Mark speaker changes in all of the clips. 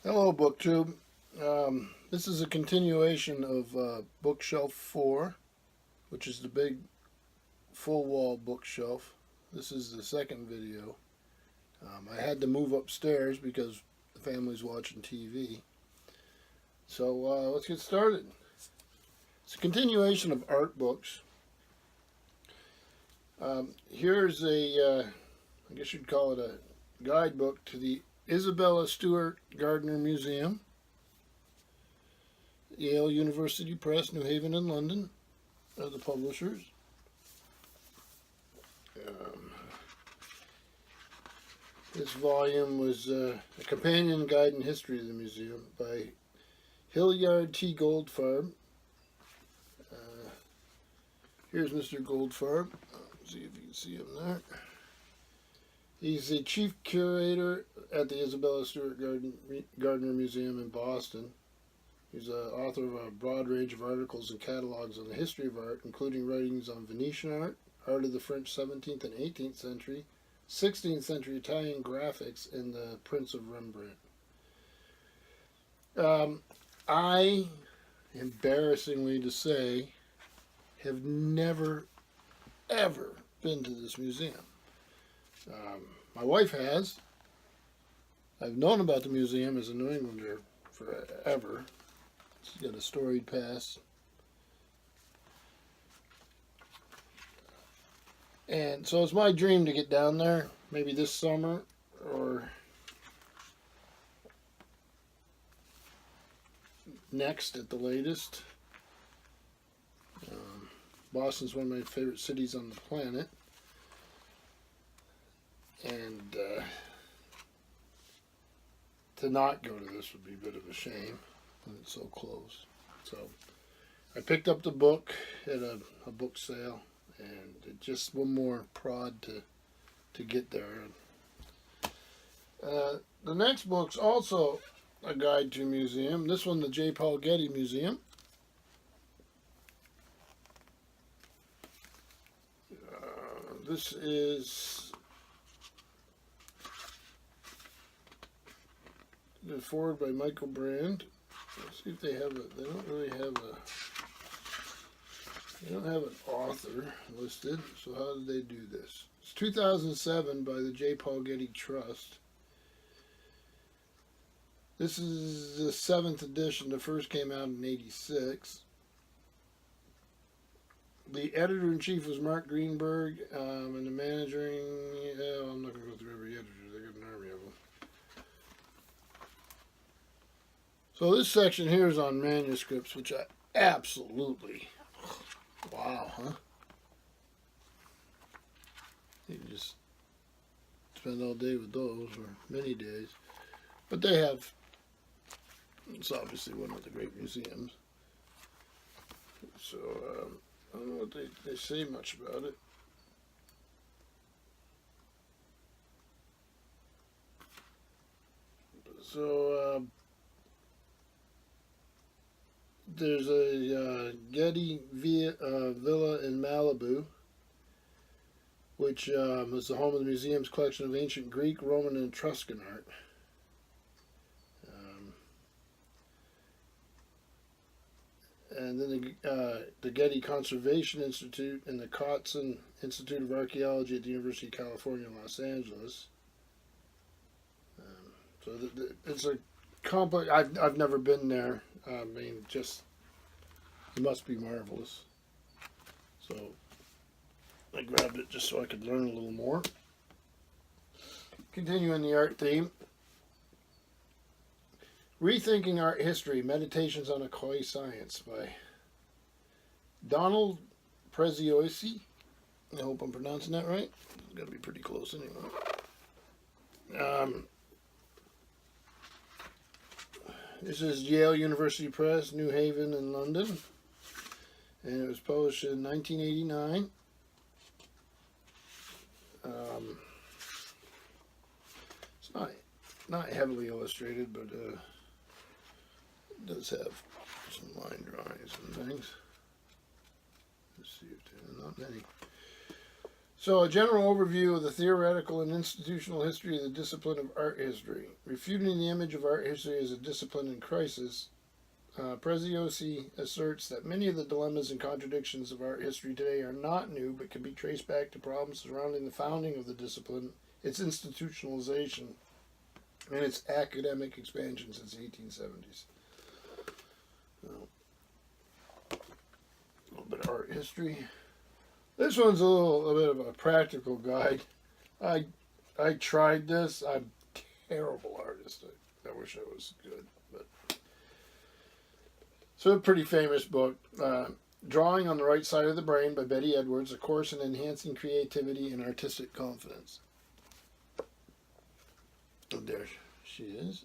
Speaker 1: Hello, BookTube. This is a continuation of Bookshelf 4, which is the big full wall bookshelf. This is the second video. I had to move upstairs because the family's watching TV. So let's get started. It's a continuation of art books. Here's I guess you'd call it a guidebook to the Isabella Stewart Gardner Museum, Yale University Press, New Haven and London are the publishers. This volume was a companion guide and history of the museum by Hilliard T. Goldfarb. Here's Mr. Goldfarb. See if you can see him there. He's the chief curator at the Isabella Stewart Gardner Museum in Boston. He's the author of a broad range of articles and catalogs on the history of art, including writings on Venetian art, art of the French 17th and 18th century, 16th century Italian graphics, and the prints of Rembrandt. I, embarrassingly to say, have never, ever been to this museum. My wife has. I've known about the museum as a New Englander forever. She's got a storied past. And so it's my dream to get down there, maybe this summer or next at the latest. Boston's one of my favorite cities on the planet. And to not go to this would be a bit of a shame when it's so close. So I picked up the book at a book sale, and it just one more prod to get there. The next book's also a guide to a museum. This one, the J. Paul Getty Museum. This is the forward by Michael Brand. Let's see if they have a. They don't really have a. They don't have an author listed. So how did they do this? It's 2007 by the J. Paul Getty Trust. This is the 7th edition. The first came out in '86. The editor-in-chief was Mark Greenberg, and the managing. I'm not going to go through every editor. They got an army of them. So this section here is on manuscripts, which I absolutely, wow, huh? You can just spend all day with those, or many days. But they have, it's obviously one of the great museums. So, I don't know what they say much about it. So, there's a Getty villa in Malibu, which is the home of the museum's collection of ancient Greek, Roman, and Etruscan art. And then the Getty Conservation Institute and the Kotzen Institute of Archaeology at the University of California in Los Angeles. So it's a complex. I've never been there. I mean, just it must be marvelous. So I grabbed it just so I could learn a little more. Continuing the art theme. Rethinking Art History, Meditations on a Koi Science by Donald Preziosi. I hope I'm pronouncing that right. It's got to be pretty close anyway. This is Yale University Press, New Haven and London. And it was published in 1989. It's not heavily illustrated, but it does have some line drawings and things. Let's see if there are not many. So, a general overview of the theoretical and institutional history of the discipline of art history. Refuting the image of art history as a discipline in crisis, Preziosi asserts that many of the dilemmas and contradictions of art history today are not new, but can be traced back to problems surrounding the founding of the discipline, its institutionalization, and its academic expansion since the 1870s. A little bit of art history. This one's a bit of a practical guide. I tried this. I'm a terrible artist. I wish I was good, but so a pretty famous book, Drawing on the Right Side of the Brain by Betty Edwards, a course in enhancing creativity and artistic confidence. And there she is.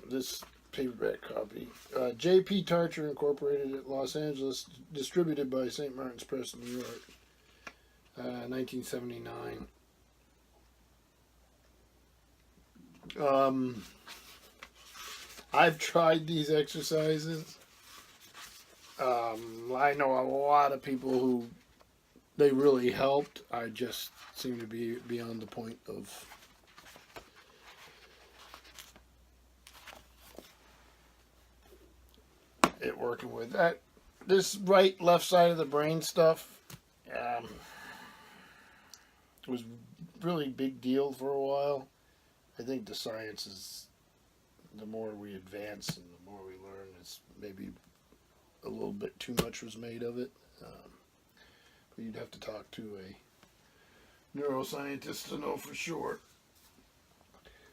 Speaker 1: This paperback copy. J.P. Tarcher Incorporated at Los Angeles, distributed by St. Martin's Press, New York, 1979. I've tried these exercises. I know a lot of people who they really helped. I just seem to be beyond the point of it working with that. This right left side of the brain stuff was really big deal for a while. I think the science is, the more we advance and the more we learn, it's maybe a little bit too much was made of it. But you'd have to talk to a neuroscientist to know for sure.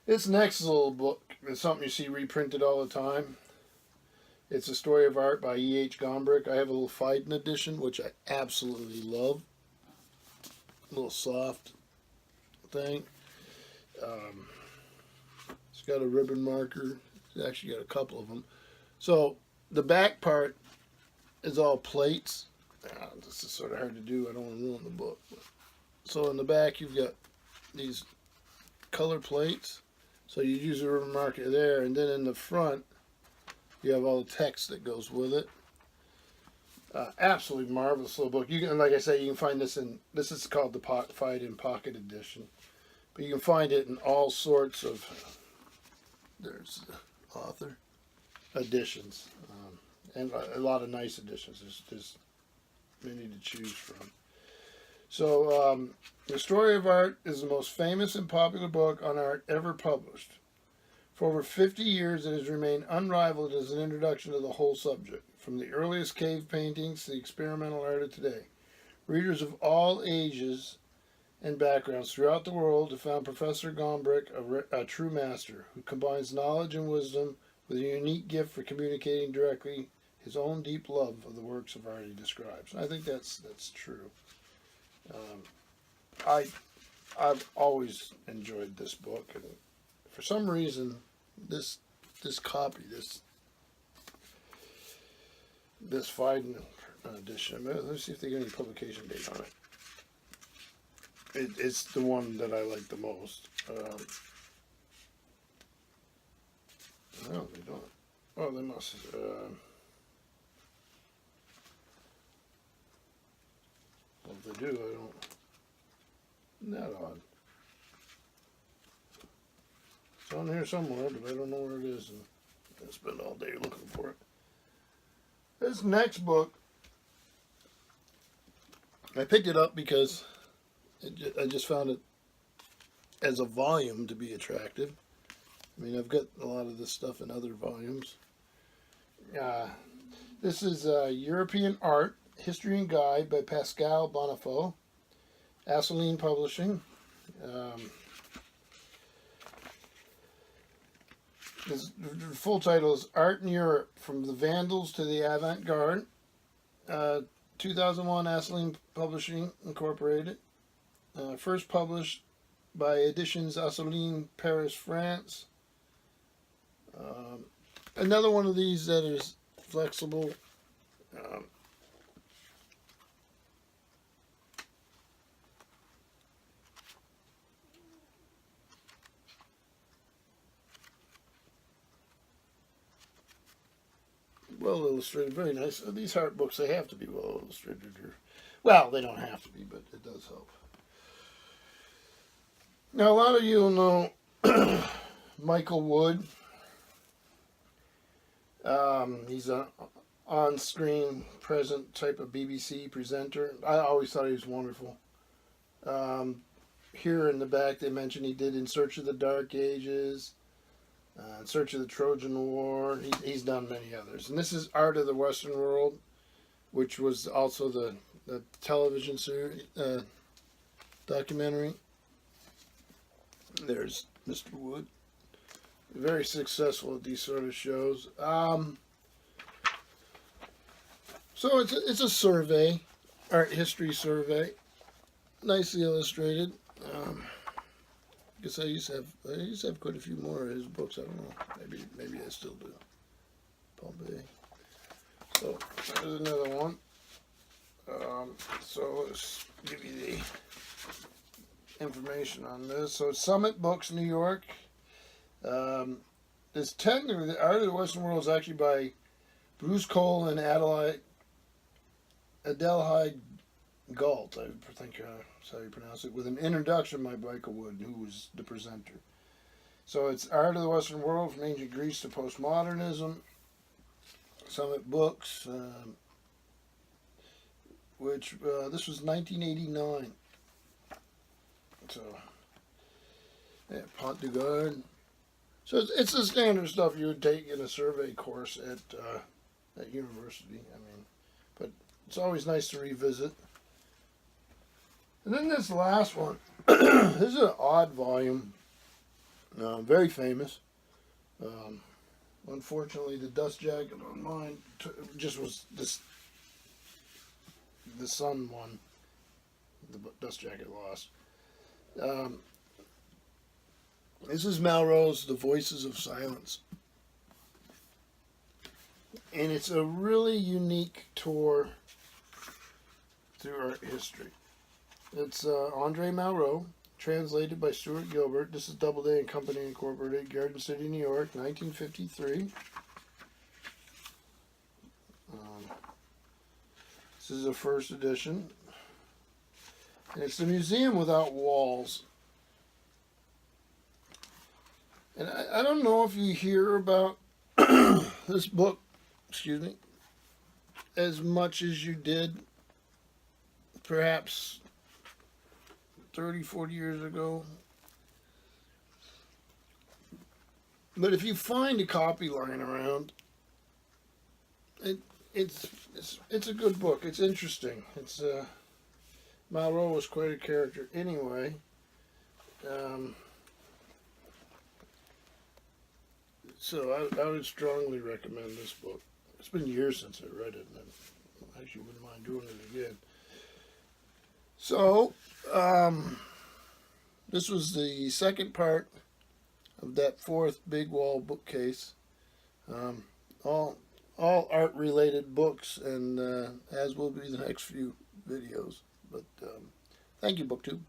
Speaker 1: This next little book is something you see reprinted all the time. It's a story of art by E.H. Gombrich. I have a little Fiden edition, which I absolutely love. A little soft thing. It's got a ribbon marker. It's actually got a couple of them. So the back part is all plates. This is sort of hard to do. I don't want to ruin the book. So in the back you've got these color plates. So you use a ribbon marker there, and then in the front you have all the text that goes with it. Absolutely marvelous little book. You can, like I say, you can find this in, this is called the Fiden Pocket Edition. But you can find it in all sorts of, there's the author, editions. And a lot of nice editions. There's many to choose from. So, The Story of Art is the most famous and popular book on art ever published. For over 50 years, it has remained unrivaled as an introduction to the whole subject, from the earliest cave paintings to the experimental art of today. Readers of all ages and backgrounds throughout the world have found Professor Gombrich a true master who combines knowledge and wisdom with a unique gift for communicating directly his own deep love of the works of art he describes. I think that's true. I've always enjoyed this book, and for some reason, this copy, this Fiden edition. Let's see if they get any publication date on it. It's the one that I like the most. No, they don't. Oh, they must. Well, if they do, I don't. Isn't that odd? It's on here somewhere, but I don't know where it is, and I spend all day looking for it. This next book, I picked it up because I just found it as a volume to be attractive. I mean, I've got a lot of this stuff in other volumes. This is European Art, History and Guide by Pascal Bonifaux, Assouline Publishing. The full title is Art in Europe, From the Vandals to the Avant-Garde. 2001, Assouline Publishing Incorporated. First published by Editions Assouline, Paris, France. Another one of these that is flexible. Well illustrated, very nice. These art books, they have to be well illustrated, or Well, they don't have to be, but it does help. Now, a lot of you will know Michael Wood. He's an on-screen present type of BBC presenter. I always thought he was wonderful. Here in the back, they mentioned he did In Search of the Dark Ages, In Search of the Trojan War. He's done many others. And this is Art of the Western World, which was also the television series, documentary. There's Mr. Wood. Very successful at these sort of shows. So it's a survey, art history survey, nicely illustrated. I guess I used to have quite a few more of his books. I don't know. Maybe I still do. Pompeii. So there's another one. So let's give you the information on this. So Summit Books, New York. This technically, the Art of the Western World is actually by Bruce Cole and Adelheid Galt, I think that's how you pronounce it, with an introduction by Michael Wood, who was the presenter. So it's Art of the Western World from Ancient Greece to Postmodernism. Summit Books, which this was 1989. So, yeah, Pont du Gard. So it's the standard stuff you would take in a survey course at university. I mean, but it's always nice to revisit. And then this last one. This is an odd volume. Very famous. Unfortunately, the dust jacket on mine just was this. The Sun one. The dust jacket lost. This is Melrose, The Voices of Silence. And it's a really unique tour through art history. It's Andre Malraux, translated by Stewart Gilbert. This is Doubleday and Company Incorporated, Garden City, New York, 1953. This is a first edition. And it's the Museum Without Walls. And I don't know if you hear about this book, excuse me, as much as you did perhaps 30, 40 years ago. But if you find a copy lying around, it's a good book. It's interesting. It's Malraux was quite a character. Anyway, so I would strongly recommend this book. It's been years since I read it, and I actually wouldn't mind doing it again. So, this was the second part of that fourth big wall bookcase. All art-related books, and as will be the next few videos. But thank you, BookTube.